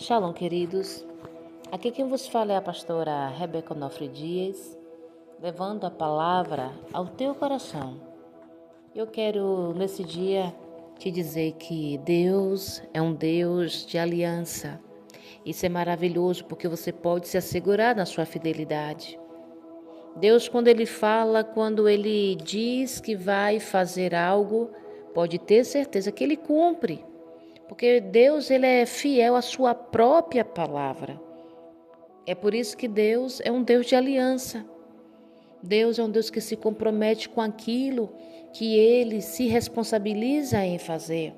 Shalom, queridos. Aqui quem vos fala é a pastora Rebeca Onofre Dias, levando a palavra ao teu coração. Eu quero, nesse dia, te dizer que Deus é um Deus de aliança. Isso é maravilhoso porque você pode se assegurar na sua fidelidade. Deus, quando Ele fala, quando Ele diz que vai fazer algo, pode ter certeza que Ele cumpre. Porque Deus, Ele é fiel à sua própria palavra. É por isso que Deus é um Deus de aliança. Deus é um Deus que se compromete com aquilo que Ele se responsabiliza em fazer.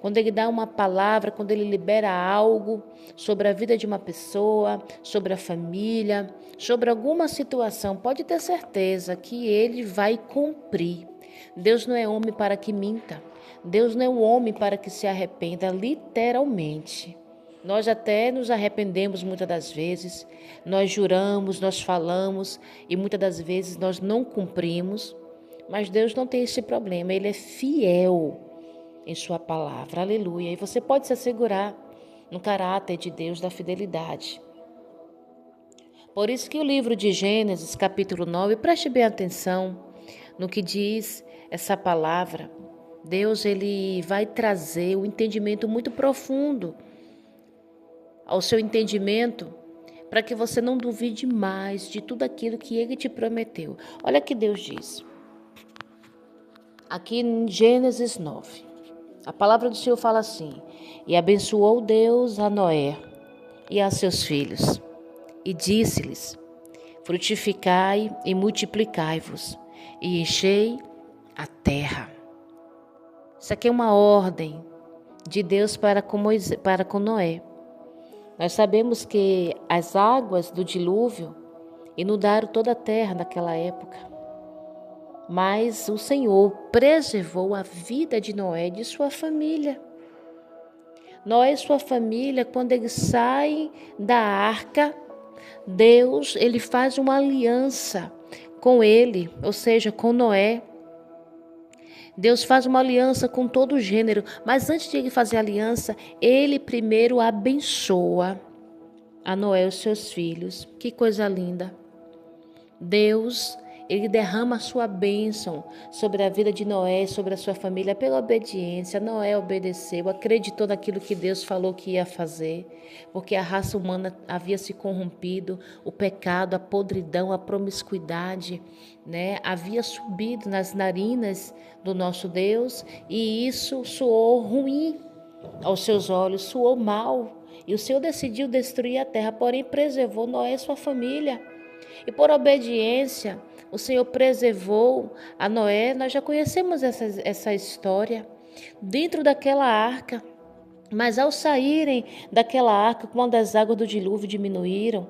Quando Ele dá uma palavra, quando Ele libera algo sobre a vida de uma pessoa, sobre a família, sobre alguma situação, pode ter certeza que Ele vai cumprir. Deus não é homem para que minta. Deus não é um homem para que se arrependa, literalmente. Nós até nos arrependemos muitas das vezes, nós juramos, nós falamos e muitas das vezes nós não cumprimos, mas Deus não tem esse problema, Ele é fiel em sua palavra, aleluia. E você pode se assegurar no caráter de Deus da fidelidade. Por isso que o livro de Gênesis, capítulo 9, preste bem atenção no que diz essa palavra. Deus, Ele vai trazer um entendimento muito profundo ao seu entendimento, para que você não duvide mais de tudo aquilo que Ele te prometeu. Olha o que Deus diz. Aqui em Gênesis 9, a palavra do Senhor fala assim: E abençoou Deus a Noé e a seus filhos, e disse-lhes: Frutificai e multiplicai-vos, e enchei a terra. Isso aqui é uma ordem de Deus para com Noé. Nós sabemos que as águas do dilúvio inundaram toda a terra naquela época. Mas o Senhor preservou a vida de Noé e de sua família. Noé e sua família, quando eles saem da arca, Deus, ele faz uma aliança com ele, ou seja, com Noé. Deus faz uma aliança com todo o gênero, mas antes de ele fazer a aliança, ele primeiro abençoa a Noé e os seus filhos. Que coisa linda. Deus, ele derrama a sua bênção sobre a vida de Noé, sobre a sua família, pela obediência. Noé obedeceu, acreditou naquilo que Deus falou que ia fazer, porque a raça humana havia se corrompido, o pecado, a podridão, a promiscuidade, havia subido nas narinas do nosso Deus, e isso soou ruim aos seus olhos, soou mal. E o Senhor decidiu destruir a terra, porém preservou Noé e sua família. E por obediência, o Senhor preservou a Noé. Nós já conhecemos essa história dentro daquela arca. Mas ao saírem daquela arca, quando as águas do dilúvio diminuíram,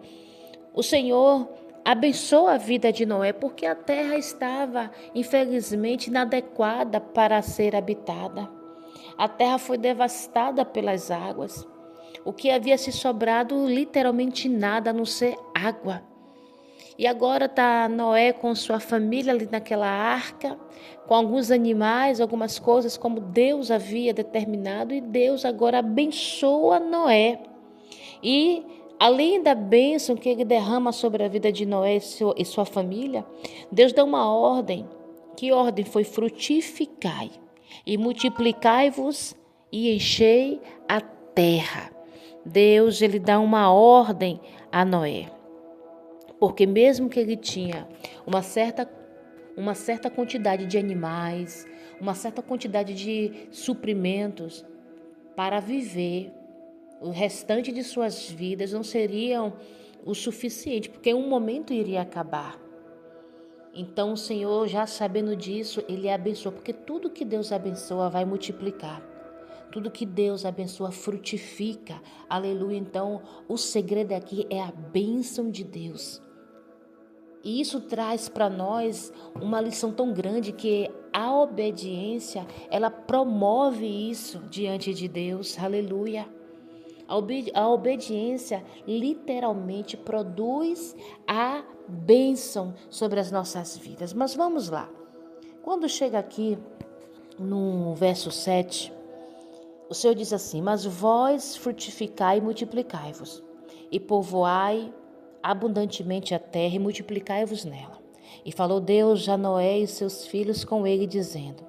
o Senhor abençoou a vida de Noé, porque a terra estava, infelizmente, inadequada para ser habitada. A terra foi devastada pelas águas. O que havia se sobrado, literalmente nada, a não ser água. E agora está Noé com sua família ali naquela arca, com alguns animais, algumas coisas como Deus havia determinado, e Deus agora abençoa Noé. E além da bênção que ele derrama sobre a vida de Noé e sua família, Deus dá uma ordem. Que ordem foi? Frutificai e multiplicai-vos e enchei a terra. Deus, ele dá uma ordem a Noé. Porque mesmo que ele tinha uma certa quantidade de animais, uma certa quantidade de suprimentos para viver, o restante de suas vidas não seriam o suficiente, porque em um momento iria acabar. Então o Senhor, já sabendo disso, ele abençoa, porque tudo que Deus abençoa vai multiplicar. Tudo que Deus abençoa frutifica. Aleluia. Então o segredo aqui é a bênção de Deus. E isso traz para nós uma lição tão grande, que a obediência, ela promove isso diante de Deus. Aleluia. A obediência literalmente produz a bênção sobre as nossas vidas. Mas vamos lá. Quando chega aqui no verso 7, O Senhor diz assim: mas vós frutificai e multiplicai-vos, e povoai abundantemente a terra e multiplicai-vos nela. E falou Deus a Noé e seus filhos com ele, dizendo: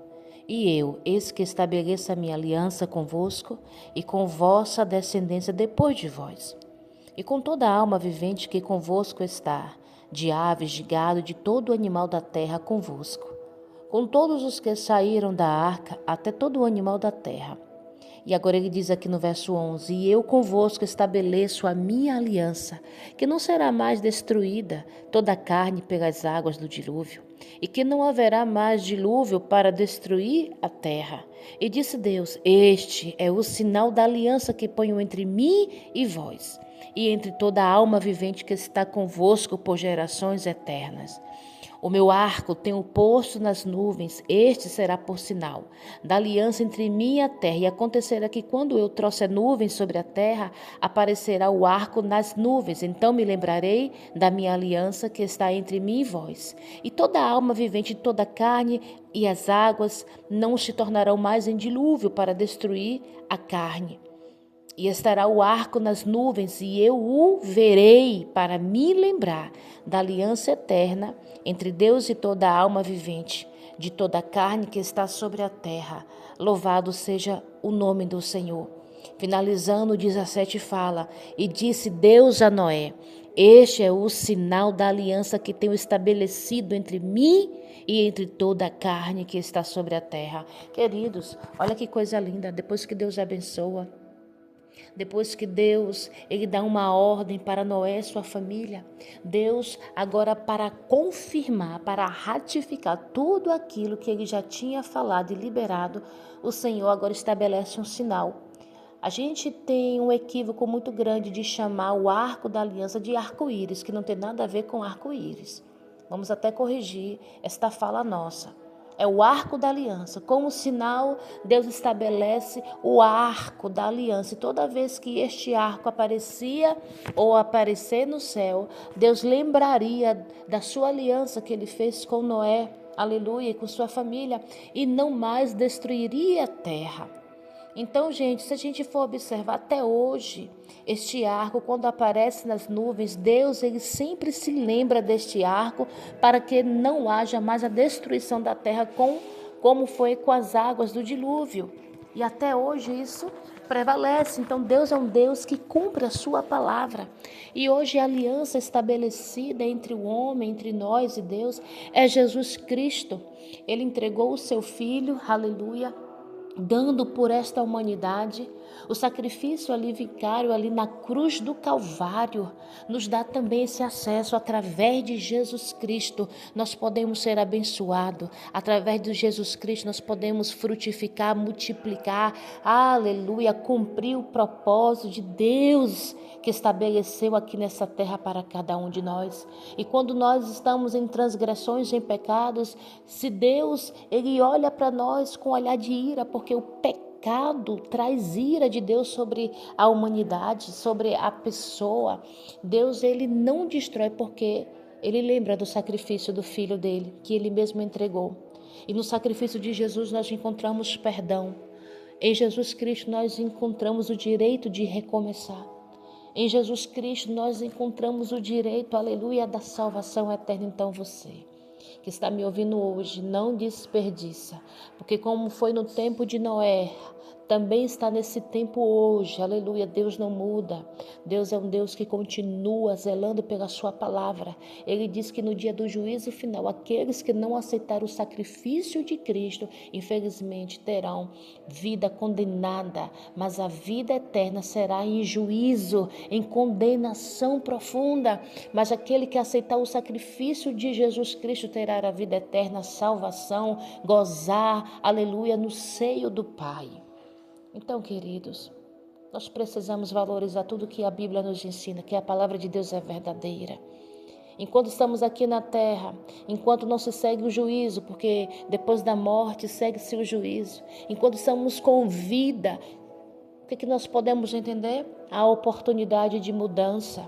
e eu, eis que estabeleço a minha aliança convosco e com vossa descendência depois de vós, e com toda a alma vivente que convosco está, de aves, de gado, de todo animal da terra convosco, com todos os que saíram da arca, até todo o animal da terra. E agora ele diz aqui no verso 11: e eu convosco estabeleço a minha aliança, que não será mais destruída toda a carne pelas águas do dilúvio, e que não haverá mais dilúvio para destruir a terra. E disse Deus: este é o sinal da aliança que ponho entre mim e vós, e entre toda a alma vivente que está convosco por gerações eternas. O meu arco tenho posto nas nuvens, este será por sinal da aliança entre mim e a terra. E acontecerá que quando eu trouxer nuvens sobre a terra, aparecerá o arco nas nuvens. Então me lembrarei da minha aliança que está entre mim e vós. E toda a alma vivente, toda a carne e as águas não se tornarão mais em dilúvio para destruir a carne. E estará o arco nas nuvens, e eu o verei para me lembrar da aliança eterna entre Deus e toda a alma vivente, de toda a carne que está sobre a terra. Louvado seja o nome do Senhor. Finalizando, o 17 fala: e disse Deus a Noé: este é o sinal da aliança que tenho estabelecido entre mim e entre toda a carne que está sobre a terra. Queridos, olha que coisa linda, depois que Deus abençoa, depois que Deus, ele dá uma ordem para Noé e sua família, Deus agora, para confirmar, para ratificar tudo aquilo que ele já tinha falado e liberado, o Senhor agora estabelece um sinal. A gente tem um equívoco muito grande de chamar o arco da aliança de arco-íris, que não tem nada a ver com arco-íris. Vamos até corrigir esta fala nossa. É o arco da aliança. Como sinal, Deus estabelece o arco da aliança. E toda vez que este arco aparecia ou aparecer no céu, Deus lembraria da sua aliança que ele fez com Noé, aleluia, e com sua família, e não mais destruiria a terra. Então, gente, se a gente for observar até hoje, este arco, quando aparece nas nuvens, Deus, ele sempre se lembra deste arco para que não haja mais a destruição da terra como foi com as águas do dilúvio. E até hoje isso prevalece. Então, Deus é um Deus que cumpre a sua palavra. E hoje a aliança estabelecida entre o homem, entre nós e Deus, é Jesus Cristo. Ele entregou o seu Filho, aleluia, dando por esta humanidade. O sacrifício ali vicário, ali na cruz do Calvário, nos dá também esse acesso. Através de Jesus Cristo nós podemos ser abençoados. Através de Jesus Cristo nós podemos frutificar, multiplicar, aleluia, cumprir o propósito de Deus que estabeleceu aqui nessa terra para cada um de nós. E quando nós estamos em transgressões, em pecados, se Deus, ele olha para nós com olhar de ira, porque o pecado traz ira de Deus sobre a humanidade, sobre a pessoa. Deus, ele não destrói, porque ele lembra do sacrifício do Filho dele, que ele mesmo entregou. E no sacrifício de Jesus nós encontramos perdão. Em Jesus Cristo nós encontramos o direito de recomeçar. Em Jesus Cristo nós encontramos o direito, aleluia, da salvação eterna. Então você que está me ouvindo hoje, não desperdiça, porque como foi no tempo de Noé, também está nesse tempo hoje, aleluia. Deus não muda, Deus é um Deus que continua zelando pela sua palavra. Ele diz que no dia do juízo final, aqueles que não aceitaram o sacrifício de Cristo, infelizmente terão vida condenada, mas a vida eterna será em juízo, em condenação profunda. Mas aquele que aceitar o sacrifício de Jesus Cristo terá a vida eterna, a salvação, gozar, aleluia, no seio do Pai. Então, queridos, nós precisamos valorizar tudo que a Bíblia nos ensina, que a palavra de Deus é verdadeira. Enquanto estamos aqui na terra, enquanto não se segue o juízo, porque depois da morte segue-se o juízo. Enquanto estamos com vida, o que nós podemos entender? A oportunidade de mudança.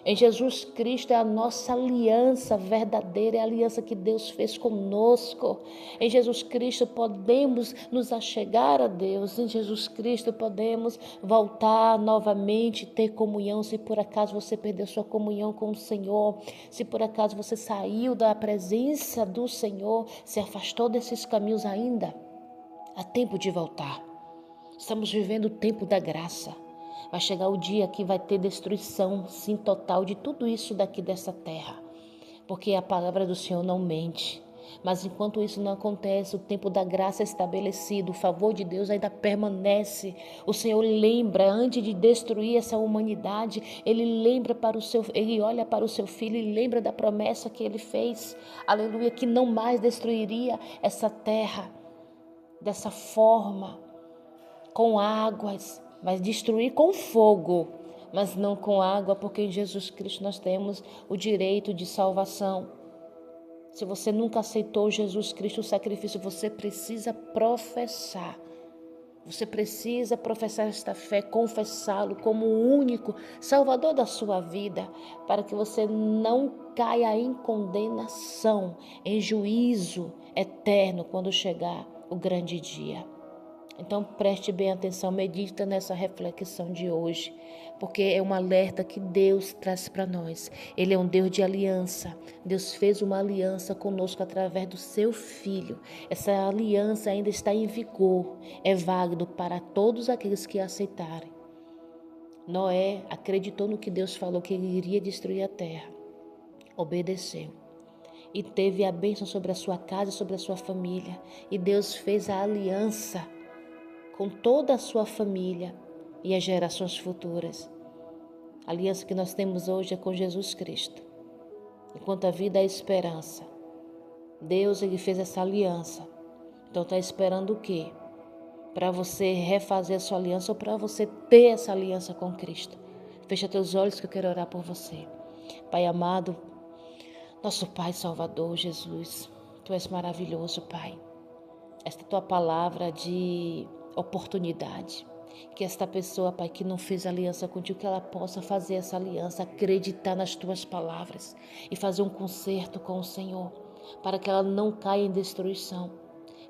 Em Jesus Cristo é a nossa aliança verdadeira, é a aliança que Deus fez conosco. Em Jesus Cristo podemos nos achegar a Deus. Em Jesus Cristo podemos voltar novamente, ter comunhão. Se por acaso você perdeu sua comunhão com o Senhor, se por acaso você saiu da presença do Senhor, se afastou desses caminhos ainda, há tempo de voltar. Estamos vivendo o tempo da graça. Vai chegar o dia que vai ter destruição, sim, total de tudo isso daqui dessa terra. Porque a palavra do Senhor não mente. Mas enquanto isso não acontece, o tempo da graça é estabelecido, o favor de Deus ainda permanece. O Senhor lembra, antes de destruir essa humanidade, Ele olha para o seu filho e lembra da promessa que Ele fez. Aleluia, que não mais destruiria essa terra dessa forma, com águas, mas destruir com fogo, mas não com água, porque em Jesus Cristo nós temos o direito de salvação. Se você nunca aceitou Jesus Cristo, o sacrifício, você precisa professar. Você precisa professar esta fé, confessá-lo como o único Salvador da sua vida, para que você não caia em condenação, em juízo eterno quando chegar o grande dia. Então preste bem atenção, medita nessa reflexão de hoje, porque é um alerta que Deus traz para nós. Ele é um Deus de aliança. Deus fez uma aliança conosco através do seu Filho. Essa aliança ainda está em vigor, é válido para todos aqueles que aceitarem. Noé acreditou no que Deus falou, que ele iria destruir a terra. Obedeceu. E teve a bênção sobre a sua casa e sobre a sua família. E Deus fez a aliança com toda a sua família e as gerações futuras. A aliança que nós temos hoje é com Jesus Cristo. Enquanto a vida é esperança, Deus ele fez essa aliança. Então está esperando o quê? Para você refazer a sua aliança ou para você ter essa aliança com Cristo. Fecha teus olhos que eu quero orar por você. Pai amado, nosso Pai Salvador, Jesus, Tu és maravilhoso, Pai. Esta Tua palavra de oportunidade, que esta pessoa, Pai, que não fez aliança contigo, que ela possa fazer essa aliança, acreditar nas tuas palavras e fazer um concerto com o Senhor, para que ela não caia em destruição.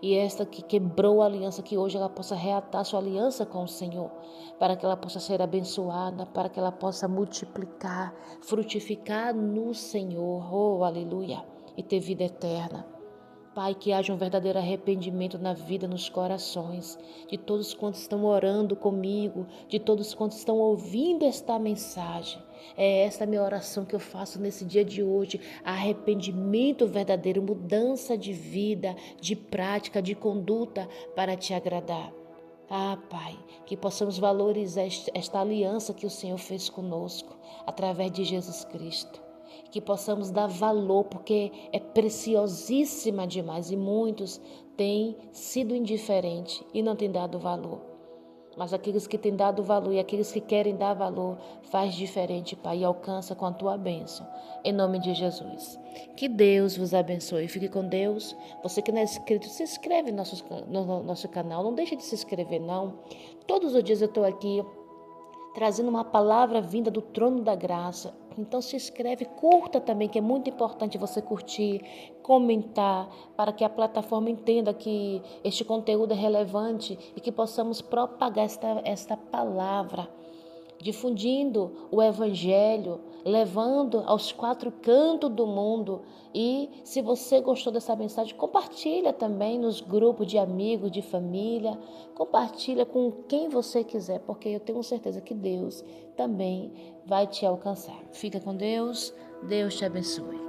E esta que quebrou a aliança, que hoje ela possa reatar sua aliança com o Senhor, para que ela possa ser abençoada, para que ela possa multiplicar, frutificar no Senhor, oh aleluia, e ter vida eterna. Pai, que haja um verdadeiro arrependimento na vida, nos corações, de todos quantos estão orando comigo, de todos quantos estão ouvindo esta mensagem. É esta minha oração que eu faço nesse dia de hoje, arrependimento verdadeiro, mudança de vida, de prática, de conduta para te agradar. Ah, Pai, que possamos valorizar esta aliança que o Senhor fez conosco, através de Jesus Cristo. Que possamos dar valor, porque é preciosíssima demais e muitos têm sido indiferentes e não têm dado valor. Mas aqueles que têm dado valor e aqueles que querem dar valor, faz diferente, Pai, e alcança com a Tua bênção. Em nome de Jesus. Que Deus vos abençoe. Fique com Deus. Você que não é inscrito, se inscreve no nosso canal. Não deixe de se inscrever, não. Todos os dias eu estou aqui trazendo uma palavra vinda do trono da graça. Então se inscreve, curta também, que é muito importante você curtir, comentar, para que a plataforma entenda que este conteúdo é relevante e que possamos propagar esta palavra, difundindo o evangelho, levando aos 4 cantos do mundo. E se você gostou dessa mensagem, compartilha também nos grupos de amigos, de família, compartilha com quem você quiser, porque eu tenho certeza que Deus também vai te alcançar. Fica com Deus, Deus te abençoe.